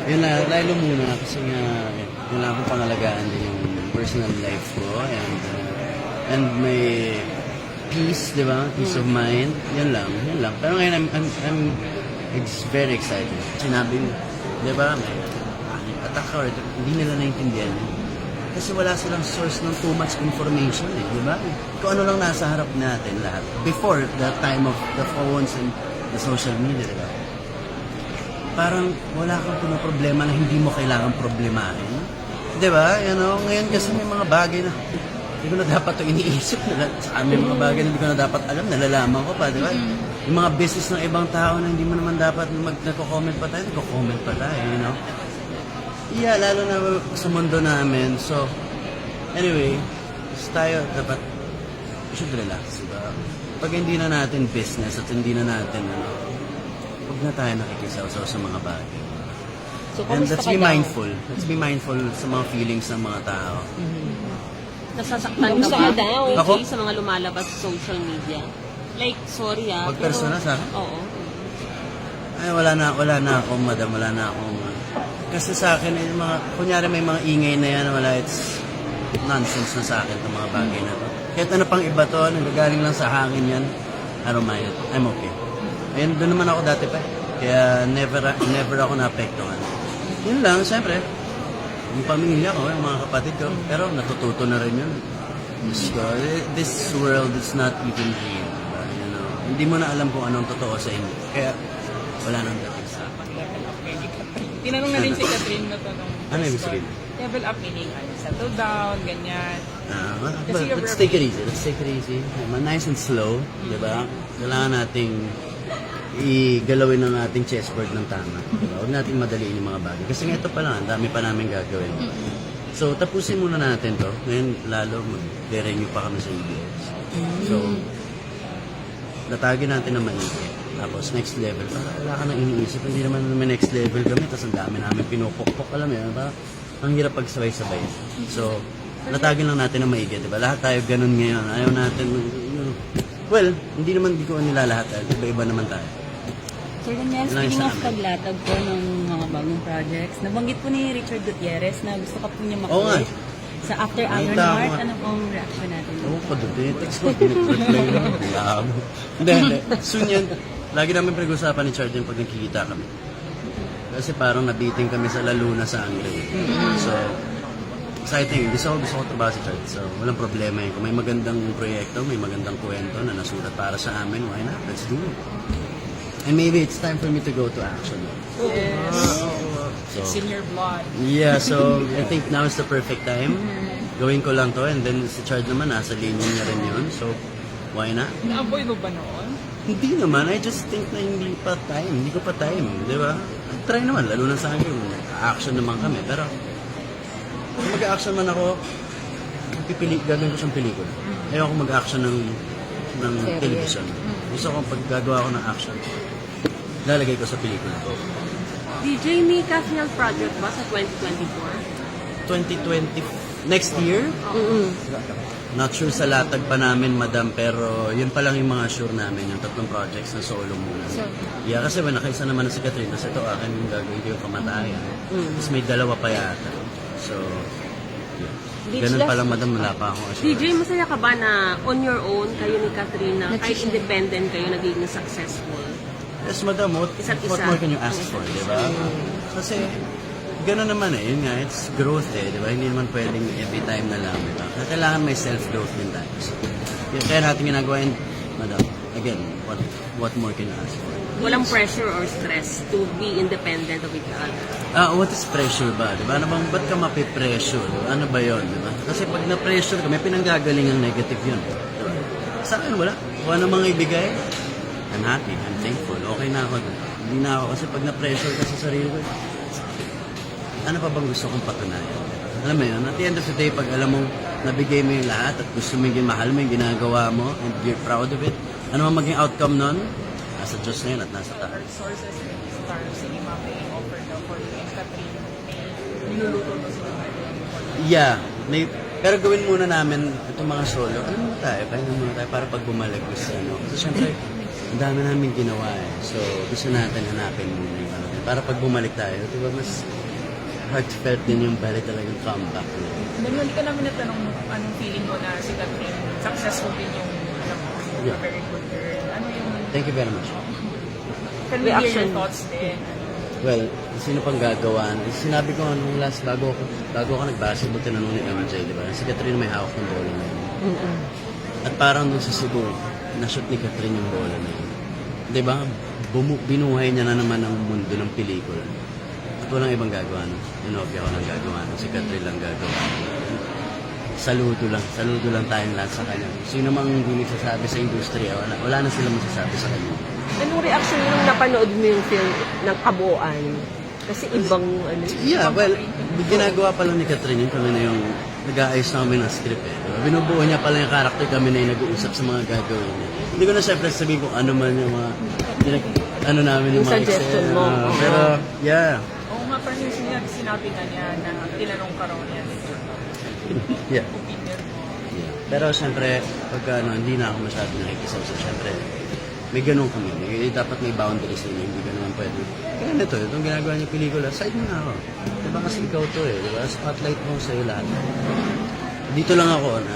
Yun na, lalo muna kasi nga, wala akong pangalagaan din yung personal life ko and may peace, di ba? Peace of mind. Yan lang, yan lang. Pero ngayon, I'm very excited. Sinabi mo, di ba, may attack or hindi nila naintindihan yun. Kasi wala silang source ng too much information, di ba? Kung ano lang nasa harap natin lahat. Before the time of the phones and the social media, di ba? Parang wala kang problema na hindi mo kailangan problemahin. Di ba? You know, ngayon kasi may mga bagay na hindi ko na dapat ito iniisip. Sa amin mga bagay na hindi ko na dapat alam, nalalaman ko pa, di ba? Yung mga business ng ibang tao na hindi mo naman dapat nagko-comment pa tayo, nagko-comment pa tayo, you know? Yeah, lalo na sa mundo namin. So, anyway, tayo dapat, we should relax, di ba? Pag hindi na natin business at hindi na natin, huwag na tayo nakikisaw-saw sa mga bagay. So, And kamusta let's ka be daw? mindful. Let's be mindful sa mga feelings ng mga tao. Nasasaktan ka Kamusta ba? ka daw? Ako? Sa mga lumalabas sa social media. Like, sorry Pag personal sa akin? Oo. Ay, wala na akong, madam, wala na akong, kasi sa akin, yung mga, kunyari may mga ingay na yan, wala, it's nonsense na sa akin itong mga bagay na to. Kahit ano pang iba to, nagagaling lang sa hangin yan, I don't mind it. I'm okay. Ayun, doon naman ako dati pa. Kaya never ako naapektuhan. Yun lang, siyempre, yung pamilya ko, yung mga kapatid ko, pero natututo na rin yun. This world is not even real. Diba? You know? Hindi mo na alam kung anong totoo sa inyo. Kaya wala nang dating sa akin. Level up kay Catherine. Tinanong na rin si Catherine na tanong. Ano ibig sabihin? Level up meaning settle down, ganyan. But let's take it easy. Let's take it easy. Nice and slow, di ba? Kailangan nating igalawin ang ating chessboard ng tama. Diba? Huwag nating madaliin yung mga bagay. Kasi nga ito pa lang, ang dami pa namin gagawin. So, tapusin muna natin to. Ngayon, lalo, mag-renew pa kami sa EBS. So, natagin natin ang maigi. Tapos, next level. Wala ka nang iniisip. Hindi naman may next level kami. Tapos, ang dami namin pinupukpok. Alam mo yun, ba? Ang hirap pagsabay-sabay. So, natagin lang natin ang maigi. Diba? Lahat tayo ganun ngayon. Ayaw natin, well, hindi ko nila lahat. Iba-iba naman tayo. Sir Daniel, Yun lang speaking sa of amin. paglatag po ng mga bagong projects, nabanggit po ni Richard Gutierrez na gusto ka po niya Oo nga. makulit sa After Iron Nakita ko Heart. nga. Ano pong reaction natin? Oo, padudit. Text ko, pinag-reply lang. Labo. Hindi. Soon yan. Lagi namin pinag-usapan ni Chard yung pag nagkikita kami. Kasi parang nabiting kami sa Laluna sa Angre. So, exciting. Gusto ko trabaho si Chard. So, walang problema yun. Kung may magandang proyekto, may magandang kwento na nasulat para sa amin, why not? Let's do it. And maybe it's time for me to go to action. Yes. So, It's in your blood. yeah, so I think now is the perfect time. Gawin ko lang to and then si Chard naman nasa linya niya rin yun. So, why not? Na-avoid mo ba noon? Hindi naman. I just think na hindi pa time. Hindi ko pa time. Di ba? Try naman. Lalo na sa akin. Action naman kami. Pero, kung mag-action man ako, gagawin ko siyang pelikula. Ayoko mag-action ng television. Gusto ko pag gagawa ko ng action, lalagay ko sa pelikula. DJ, may Kathniel project ba sa 2024? 2020, next year? Not sure sa latag pa namin, madam, pero yun pa lang yung mga sure namin, yung tatlong projects na solo muna. Yeah, kasi nakaisa naman na si Catherine, tapos ito akin yung gagawin ko yung kamatayan. Tapos may dalawa pa yata. So, yeah. Ganun pa lang, madam, wala pa akong assurance. DJ, masaya ka ba na on your own, kayo ni Catherine, na kahit independent kayo, nagiging successful? Yes, madam, what Isa't what isa. more can you ask for, di ba? Kasi, gano'n naman yun nga, it's growth di ba? Hindi naman pwedeng every time na lang, di ba? Kailangan may self-growth din tayo. So, yun, kaya natin ginagawa, and, madam, again, what more can you ask for? Walang pressure or stress to be independent of each other. What is pressure ba? Diba? Ano bang, ba't ka mapipressure? Ano ba yun? Diba? Kasi pag na-pressure ka, may pinanggagaling ang negative yun. Diba? Sa akin, wala. Kung ano mga ibigay, I'm happy, I'm thankful. Okay na ako. Hindi na ako. Kasi pag na-pressure ka sa sarili ko, ano pa bang gusto kong patunayan? Alam mo yun, at the end of the day, pag alam mong nabigay mo yung lahat at gusto mo yung mahal mo yung ginagawa mo and you're proud of it, ano man maging outcome nun, nasa Diyos na yun at nasa tayo. Sources in Star Cinema may offer daw for you and Catherine. May niluluto na sila. Yeah, pero gawin muna namin itong mga solo. Ano muna tayo? Kaya muna tayo para pag bumalik gusto. Kasi syempre, ang dami namin ginawa eh. So, gusto natin hanapin muna yung ano. para pag bumalik tayo, di ba, mas heartfelt din yung balik talagang comeback. Then, hindi ka namin natanong anong feeling mo na si Catherine successful din yung Yeah. very good girl. Ano yung Thank you very much. can we hear your Reaction. thoughts din? Well, sino pang gagawa? Sinabi ko nung last, bago ako nag-basketball, tinanong ni MJ, di ba? Si Catherine may hawak ng bola na yun. At parang nung sa Cebu, na-shoot ni Catherine yung bola na yun. Di ba? Binuhay niya na naman ang mundo ng pelikula. At walang ibang gagawa nun. Inobya ko lang gagawa nun. Si Catherine lang gagawa nun. Saludo lang tayong lahat sa kanya. Sino mang hindi nagsasabi sa industriya, wala na sila masasabi sa kanya. Anong reaction mo nung napanood mo yung film ng kabuuan? Kasi ibang ano. Yeah, well, ginagawa pa lang ni Catherine yun. Kami na yung nag-aayos na kami ng script eh. Binubuo niya pala yung character, kami na yung nag-uusap sa mga gagawin niya. Hindi ko na syempre sabihin kung ano man yung mga ano namin yung Yung mga suggestion eksena. mo. Oo. Pero, yeah. Oo nga, parang yung sinabi na niya na tinanong ka raw niya. Yeah. Opinion mo. Yeah. Pero syempre, pag hindi na ako masyado nakikisawsa, syempre, may ganun kami. Dapat may boundaries din. Hindi ka naman pwede. Kaya nito, itong ginagawa niya pelikula, side mo na ako. Diba kasi ikaw to eh. Diba? Spotlight mo sa'yo lahat. Dito lang ako na